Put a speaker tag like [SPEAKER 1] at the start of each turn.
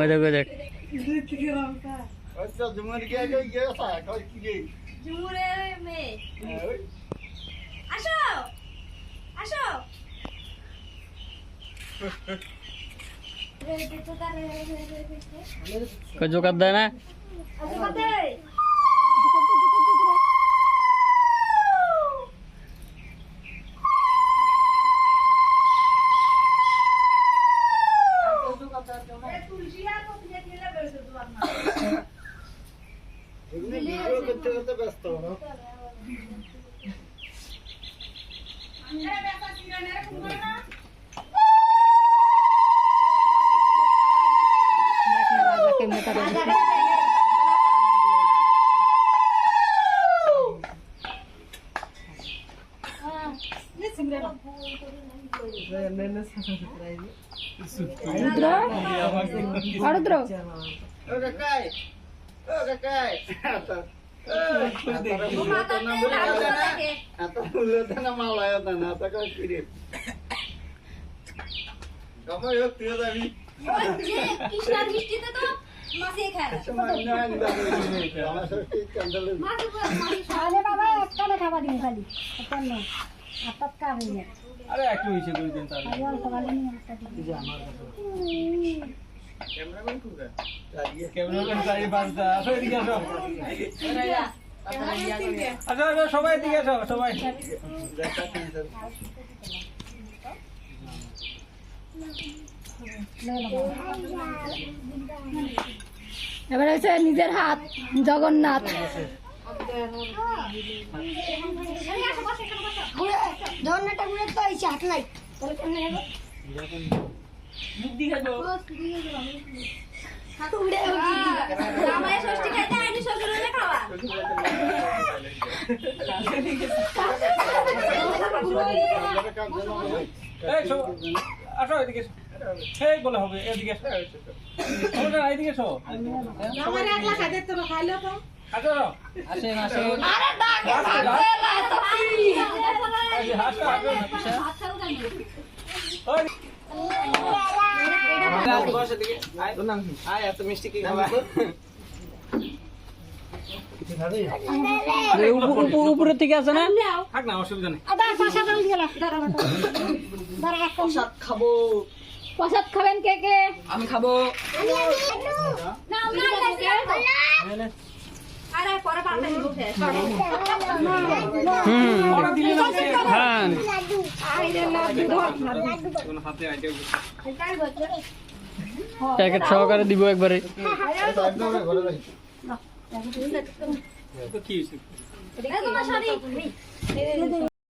[SPEAKER 1] দেখ ওই দেখ
[SPEAKER 2] আচ্ছা জুমুর গিয়ে গিয়ে কই কি রে
[SPEAKER 3] ঝুমুরের মেয়ে আসো আসো
[SPEAKER 1] কই জোকার দেয় না
[SPEAKER 2] ভিডিও করতে করতে ব্যস্ত হলো
[SPEAKER 1] আরে একটু হইছে দুই দিন চালু
[SPEAKER 2] ক্যামেরাম্যান কোথায়
[SPEAKER 1] ক্যামেরাম্যান চাই বাজদা আসো এদিকে আসো আসো আসো সবাই এদিকে আসো সবাই
[SPEAKER 4] এবার হচ্ছে নিজের হাত জগন্নাথ জগন্নাথটা ঘুরে তো এসে হাত নাই তাহলে কেমনে যাবো
[SPEAKER 3] আমায় ষষ্ঠী খাইতে আইনি শ্বশুরে খাওয়া
[SPEAKER 1] এই আসো এদিকে এই বলে হবে এদিকে আসো ওটা এদিকে আসো
[SPEAKER 3] আমার একলা খাইতে তো খাইলো তো
[SPEAKER 1] আসো আসেন আসেন
[SPEAKER 4] আরে ডাকে
[SPEAKER 1] হাসো হাসো ওই বস এদিকে আয় এত মিষ্টি কি খাবা উপরে থেকে আছে না থাক না অসুবিধা নেই
[SPEAKER 2] প্রসাদ খাবো
[SPEAKER 4] প্রসাদ খাবেন কে কে
[SPEAKER 1] আমি খাবো
[SPEAKER 3] না আমরা আরে পরে পাল্টা দিব
[SPEAKER 1] ওরা দিলে না হ্যাঁ কোন হাতে আইডিয়া প্যাকেট সহকারে দিব একবারে
[SPEAKER 2] ঘরে যাই
[SPEAKER 1] তো কি হইছে
[SPEAKER 3] এটা তোমার শাড়ি